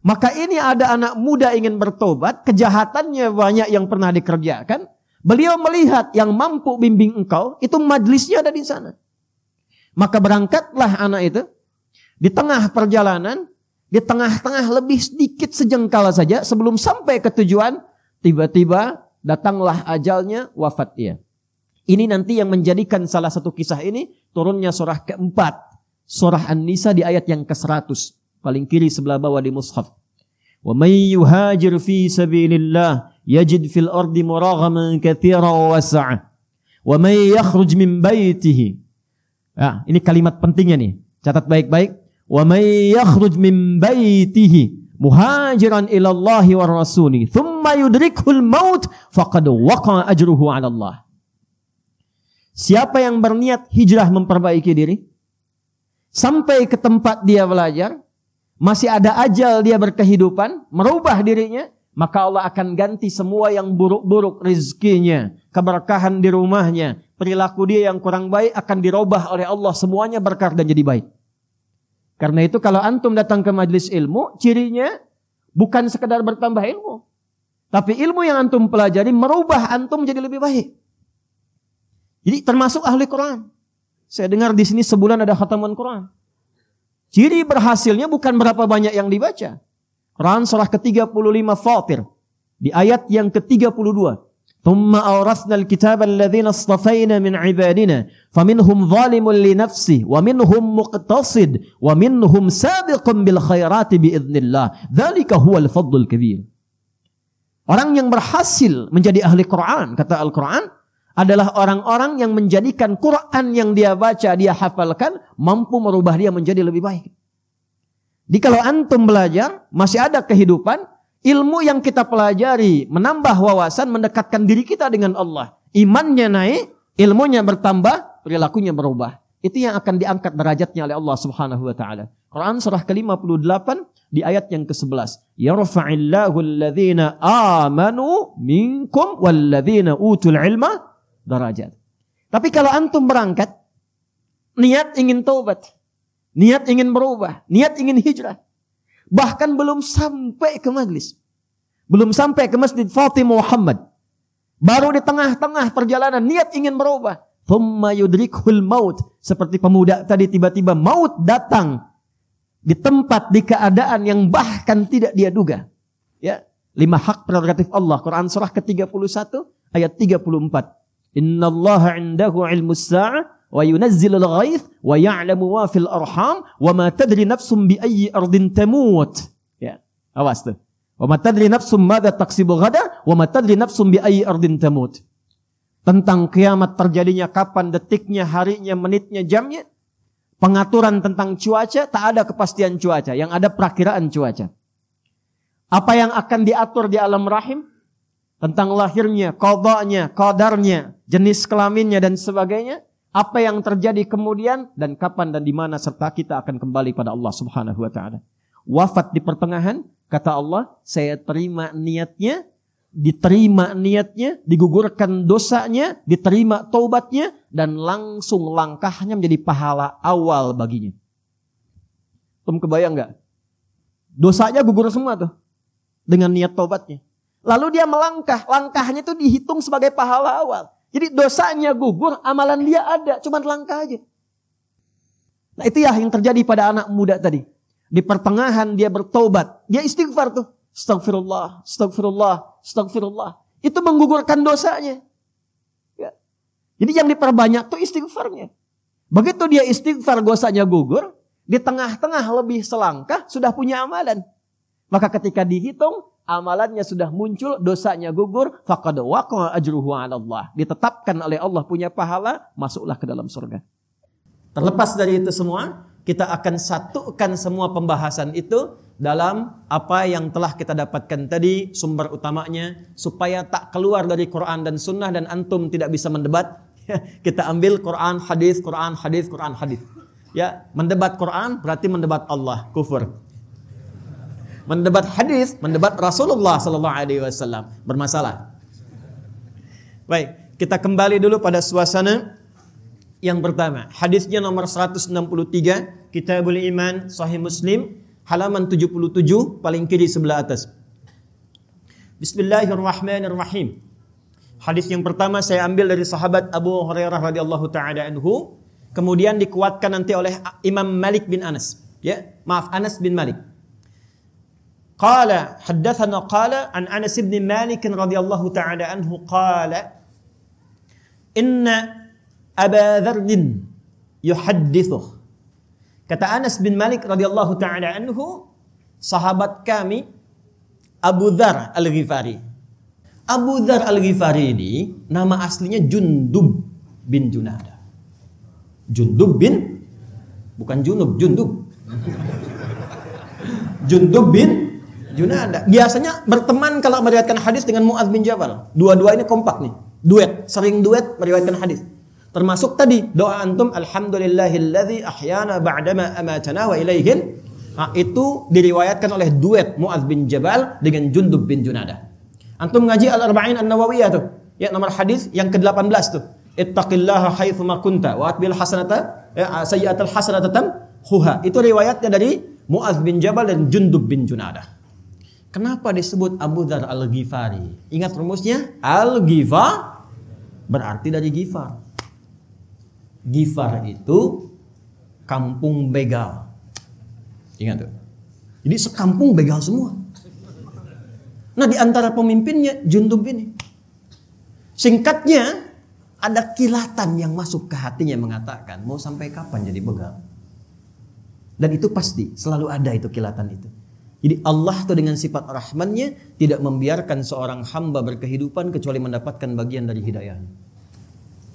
Maka ini ada anak muda ingin bertobat, kejahatannya banyak yang pernah dikerjakan. Beliau melihat yang mampu bimbing engkau, itu majlisnya ada di sana. Maka berangkatlah anak itu. Di tengah perjalanan, di tengah-tengah lebih sedikit sejengkal saja, sebelum sampai ke tujuan, tiba-tiba datanglah ajalnya, wafat dia. Ini nanti yang menjadikan salah satu kisah ini, turunnya surah keempat. Surah An-Nisa di ayat yang ke-100. Paling kiri sebelah bawah di mushaf. Wa may yuhajir fi sabilillah yajid fil ardi muraghaman katsiran wa was'a. Wa may yakhruj min baitihi. Ya, ini kalimat pentingnya nih. Catat baik-baik. Wa may yakhruj min baitihi muhajiran ila Allah wa rasuli thumma yudrikul maut faqad waqa'a ajruhu 'ala Allah. Siapa yang berniat hijrah memperbaiki diri sampai ke tempat dia belajar, masih ada ajal dia berkehidupan, merubah dirinya, maka Allah akan ganti semua yang buruk-buruk rezekinya, keberkahan di rumahnya, perilaku dia yang kurang baik akan dirubah oleh Allah, semuanya berkah dan jadi baik. Karena itu kalau antum datang ke majelis ilmu, cirinya bukan sekedar bertambah ilmu, tapi ilmu yang antum pelajari merubah antum jadi lebih baik. Jadi termasuk ahli Quran. Saya dengar di sini sebulan ada khataman Quran. Ciri berhasilnya bukan berapa banyak yang dibaca. Quran surah ke-35 Fatir. Di ayat yang ke-32. Thumma awrathna al-kitaba alladhina istafayna min ibadina. Faminhum zalimun li nafsi. Wa minhum muqtasid. Wa minhum sabiqun bil khairati biiznillah. Dhalika huwal fadlul kabir. Orang yang berhasil menjadi ahli Quran, kata Al-Quran, adalah orang-orang yang menjadikan Quran yang dia baca, dia hafalkan, mampu merubah dia menjadi lebih baik. Jadi kalau antum belajar, masih ada kehidupan, ilmu yang kita pelajari, menambah wawasan, mendekatkan diri kita dengan Allah. Imannya naik, ilmunya bertambah, perilakunya berubah. Itu yang akan diangkat derajatnya oleh Allah Subhanahu wa taala. Quran surah ke-58 di ayat yang ke-11. Yarfa'illahu alladhina amanu minkum walladhina utul ilma darajat. Tapi kalau antum berangkat, niat ingin taubat, niat ingin berubah, niat ingin hijrah, bahkan belum sampai ke majlis, belum sampai ke Masjid Fatimah Muhammad, baru di tengah-tengah perjalanan niat ingin berubah, thumma yudrikhul maut, seperti pemuda tadi tiba-tiba maut datang di tempat, di keadaan yang bahkan tidak dia duga. Ya, 5 hak prerogatif Allah. Quran surah ke-31 ayat 34. Innallaha 'indahu 'ilmus sa'ah wa yunazzilul ghaits wa ya'lamu ma fil arham wa ma tadri nafsum bi ayyi ardin tamut. Ya, awas tuh. Wa ma tadri nafsum madza taksibu ghada wa ma tadri nafsum bi ayyi ardin tamut. Tentang kiamat terjadinya kapan, detiknya, harinya, menitnya, jamnya. Pengaturan tentang cuaca, tak ada kepastian cuaca, yang ada perakiraan cuaca. Apa yang akan diatur di alam rahim? Tentang lahirnya, qadanya, qadarnya, jenis kelaminnya dan sebagainya. Apa yang terjadi kemudian dan kapan dan di mana, serta kita akan kembali pada Allah Subhanahu wa taala. Wafat di pertengahan, kata Allah, saya terima niatnya, diterima niatnya, digugurkan dosanya, diterima taubatnya, dan langsung langkahnya menjadi pahala awal baginya. Tum kebayang nggak? Dosanya gugur semua tuh dengan niat taubatnya. Lalu dia melangkah, langkahnya itu dihitung sebagai pahala awal. Jadi dosanya gugur, amalan dia ada, cuma langkah aja. Nah itu ya yang terjadi pada anak muda tadi. Di pertengahan dia bertaubat, dia istighfar tuh. Astagfirullah, astagfirullah, astagfirullah. Itu menggugurkan dosanya. Ya. Jadi yang diperbanyak tuh istighfarnya. Begitu dia istighfar, dosanya gugur, di tengah-tengah lebih selangkah sudah punya amalan. Maka ketika dihitung, amalannya sudah muncul, dosanya gugur, faqad waqa'a ajruhu 'ala Allah. Ditetapkan oleh Allah punya pahala, masuklah ke dalam surga. Terlepas dari itu semua, kita akan satukan semua pembahasan itu dalam apa yang telah kita dapatkan tadi, sumber utamanya, supaya tak keluar dari Quran dan Sunnah dan antum tidak bisa mendebat. Kita ambil Quran, hadis, Quran, hadis, Quran, hadis. Ya, mendebat Quran berarti mendebat Allah, kufur. Mendebat hadis, mendebat Rasulullah sallallahu alaihi wasallam, bermasalah. Baik, kita kembali dulu pada suasana yang pertama. Hadisnya nomor 163, Kitabul Iman, Sahih Muslim. halaman 77 paling kiri sebelah atas. Bismillahirrahmanirrahim. Hadis yang pertama saya ambil dari sahabat Abu Hurairah radhiyallahu taala anhu, kemudian dikuatkan nanti oleh Imam Malik bin Anas. Anas bin Malik. Qala haddatsana qala an Anas bin Malik radhiyallahu taala anhu qala inna Aba Dzar yuhaddithu. Kata Anas bin Malik radhiyallahu taala anhu, sahabat kami Abu Dzar Al-Ghifari. Abu Dzar Al-Ghifari ini nama aslinya Jundub bin Junadah. Jundub bin, bukan Junub, Jundub. Jundub bin Junadah. Biasanya berteman kalau meriwayatkan hadis dengan Mu'adz bin Jabal. Dua-dua ini kompak nih. Duet, sering duet meriwayatkan hadis. Termasuk tadi doa antum alhamdulillahilladzi ahyana ba'dama amatana wa ilaihin. Itu diriwayatkan oleh duet Mu'adz bin Jabal dengan Jundub bin Junadah. Antum ngaji Al-Arba'in An-Nawawiyah tuh. Ya, nomor hadis yang ke-18 tuh. Ittaqillaha haitsu ma kunta wa atbil hasanata sayyi'atal hasanata tamhuha. Itu riwayatnya dari Mu'adz bin Jabal dan Jundub bin Junadah. Kenapa disebut Abu Dzar Al-Ghifari? Ingat rumusnya? Al-Ghifar berarti dari Ghifar. Ghifar itu kampung begal. Ingat tuh. Jadi sekampung begal semua. Nah, di antara pemimpinnya Jundub ini. Singkatnya, ada kilatan yang masuk ke hatinya mengatakan, mau sampai kapan jadi begal? Dan itu pasti, selalu ada itu kilatan itu. Jadi Allah tuh dengan sifat rahmannya tidak membiarkan seorang hamba berkehidupan kecuali mendapatkan bagian dari hidayahnya.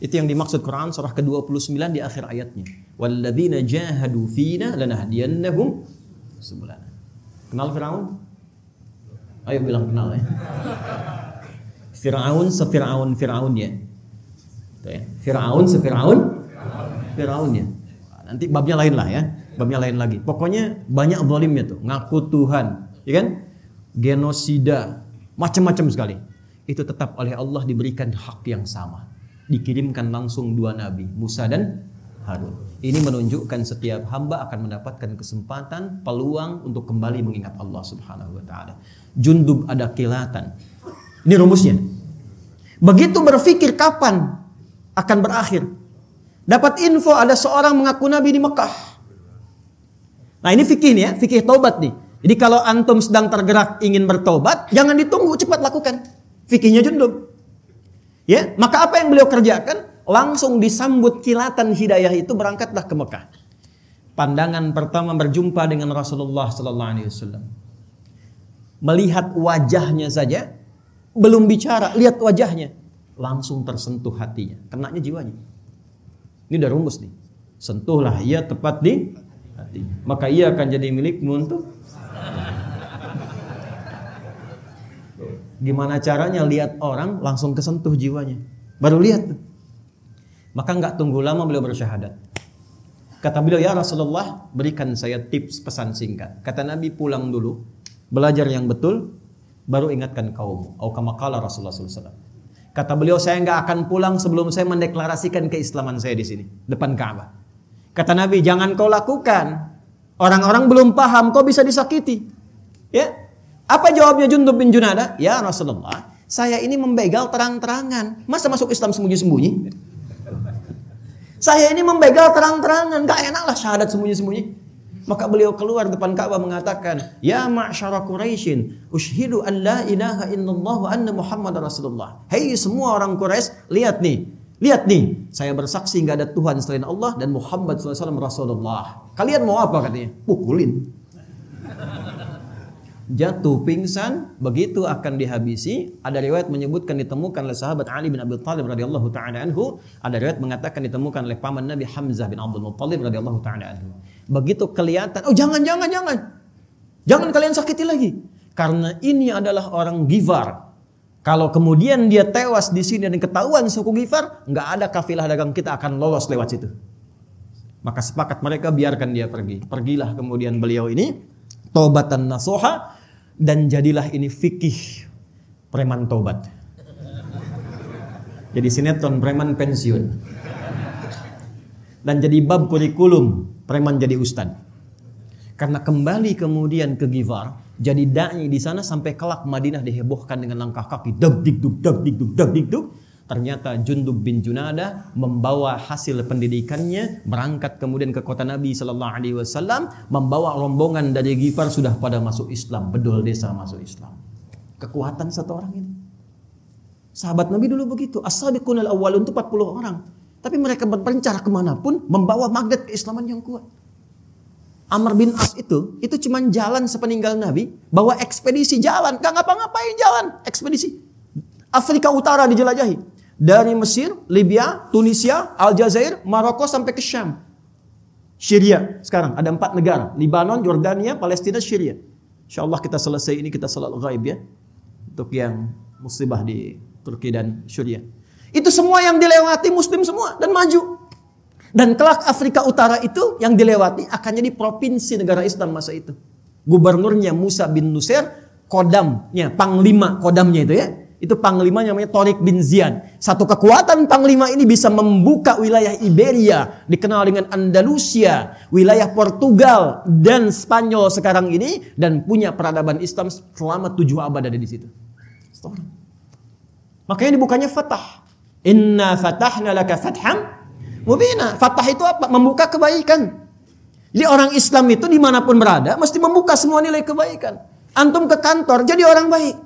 Itu yang dimaksud Quran surah ke-29 di akhir ayatnya. Walladzina jahadu fina lanahdiyannahum subulana. Kenal Firaun? Ayo bilang kenal ya. Firaun Fir'aunnya. Firaun Fir'aunnya. Nanti babnya lain lah ya. Babnya lain lagi. Pokoknya banyak zalimnya tuh. Ngaku Tuhan, ya kan? Genosida, macam-macam sekali. Itu tetap oleh Allah diberikan hak yang sama. Dikirimkan langsung dua nabi, Musa dan Harun. Ini menunjukkan setiap hamba akan mendapatkan kesempatan, peluang untuk kembali mengingat Allah Subhanahu wa taala. Jundub ada kilatan. Ini rumusnya. Begitu berpikir kapan akan berakhir, dapat info ada seorang mengaku nabi di Mekah. Nah, ini fikih nih ya, fikih taubat nih. Jadi kalau antum sedang tergerak ingin bertobat, jangan ditunggu, cepat lakukan. Fikihnya Jundub. Ya, maka apa yang beliau kerjakan? Langsung disambut kilatan hidayah itu, berangkatlah ke Mekah. Pandangan pertama berjumpa dengan Rasulullah sallallahu alaihi wasallam. Melihat wajahnya saja, belum bicara, lihat wajahnya, langsung tersentuh hatinya, kenanya jiwanya. Ini udah rumus nih. Sentuhlah ia tepat di hati, maka ia akan jadi milikmu untuk. Gimana caranya lihat orang langsung kesentuh jiwanya? Baru lihat tuh. Maka nggak tunggu lama beliau bersyahadat. Kata beliau, ya Rasulullah, berikan saya tips pesan singkat. Kata Nabi, pulang dulu, belajar yang betul, baru ingatkan kaum. Atau kama qala Rasulullah SAW. Kata beliau, saya nggak akan pulang sebelum saya mendeklarasikan keislaman saya di sini, depan Ka'bah. Kata Nabi, jangan kau lakukan. Orang-orang belum paham, kau bisa disakiti. Ya, apa jawabnya Jundub bin Junadah? Ya Rasulullah, saya ini membegal terang-terangan. Masa masuk Islam sembunyi-sembunyi? Saya ini membegal terang-terangan, gak enak lah syahadat sembunyi-sembunyi. Maka beliau keluar depan Ka'bah mengatakan, ya ma'syara Quraisyin, ushhidu an la ilaha illallah wa anna Muhammad Rasulullah. Hei semua orang Quraisy, lihat nih, saya bersaksi gak ada Tuhan selain Allah dan Muhammad SAW Rasulullah. Kalian mau apa katanya? Pukulin. Jatuh pingsan, begitu akan dihabisi. Ada riwayat menyebutkan ditemukan oleh sahabat Ali bin Abi Thalib radhiyallahu taala anhu. Ada riwayat mengatakan ditemukan oleh paman Nabi Hamzah bin Abdul Muttalib radhiyallahu taala anhu. Begitu kelihatan, oh jangan kalian sakiti lagi, karena ini adalah orang Ghifar. Kalau kemudian dia tewas di sini dan ketahuan suku Ghifar, nggak ada kafilah dagang kita akan lolos lewat situ. Maka sepakat mereka biarkan dia pergi. Pergilah kemudian beliau ini taubatan nasuha. Dan jadilah ini fikih preman tobat. Jadi sinetron preman pensiun. Dan jadi bab kurikulum preman jadi ustad. Karena kembali kemudian ke Ghifar, jadi da'i di sana sampai kelak Madinah dihebohkan dengan langkah kaki dag digdug dag digdug dag digdug. Ternyata Jundub bin Junada membawa hasil pendidikannya, berangkat kemudian ke kota Nabi sallallahu alaihi wasallam, membawa rombongan dari Ghifar sudah pada masuk Islam, bedol desa masuk Islam. Kekuatan satu orang ini. Sahabat Nabi dulu begitu, as-sabiqunal awwalun itu 40 orang. Tapi mereka berpencar kemanapun, membawa magnet keislaman yang kuat. Amr bin As itu cuma jalan sepeninggal Nabi, bawa ekspedisi jalan, gak ngapa-ngapain jalan, ekspedisi. Afrika Utara dijelajahi. Dari Mesir, Libya, Tunisia, Aljazair, Maroko sampai ke Syam. Syria sekarang ada 4 negara, Libanon, Jordania, Palestina, Syria. Insyaallah kita selesai ini kita salat ghaib ya. Untuk yang musibah di Turki dan Syria. Itu semua yang dilewati muslim semua dan maju. Dan kelak Afrika Utara itu yang dilewati akan jadi provinsi negara Islam masa itu. Gubernurnya Musa bin Nusair, kodamnya, panglima kodamnya itu ya. Itu panglimanya namanya Tariq bin Ziyad. Satu kekuatan panglima ini bisa membuka wilayah Iberia, dikenal dengan Andalusia, wilayah Portugal dan Spanyol sekarang ini, dan punya peradaban Islam selama 7 abad ada di situ. Makanya dibukanya Fatah. Inna fatahna laka fatham mubina. Fatah itu apa? Membuka kebaikan. Jadi orang Islam itu dimanapun berada mesti membuka semua nilai kebaikan. Antum ke kantor jadi orang baik,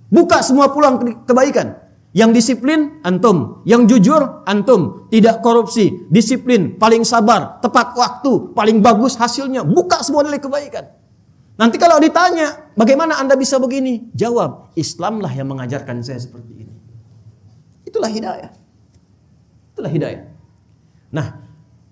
buka semua peluang kebaikan. Yang disiplin antum, yang jujur antum, tidak korupsi, disiplin, paling sabar, tepat waktu, paling bagus hasilnya, buka semua nilai kebaikan. Nanti kalau ditanya, bagaimana Anda bisa begini? Jawab, Islamlah yang mengajarkan saya seperti ini. Itulah hidayah. Itulah hidayah. Nah,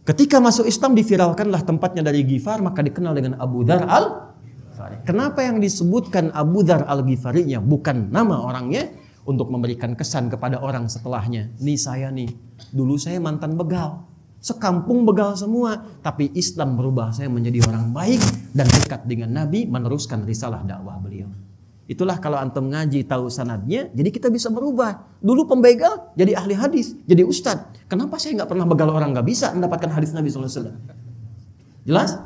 ketika masuk Islam diviralkanlah tempatnya dari Ghifar, maka dikenal dengan Abu Dzar al-Ghifari. Kenapa yang disebutkan Abu Dzar al-Ghifarinya bukan nama orangnya, untuk memberikan kesan kepada orang setelahnya. Nih saya nih, dulu saya mantan begal, sekampung begal semua, tapi Islam merubah saya menjadi orang baik dan dekat dengan Nabi, meneruskan risalah dakwah beliau. Itulah kalau antum ngaji tahu sanadnya, jadi kita bisa berubah. Dulu pembegal jadi ahli hadis, jadi ustadz. Kenapa saya nggak pernah begal orang, nggak bisa mendapatkan hadis Nabi SAW? Jelas?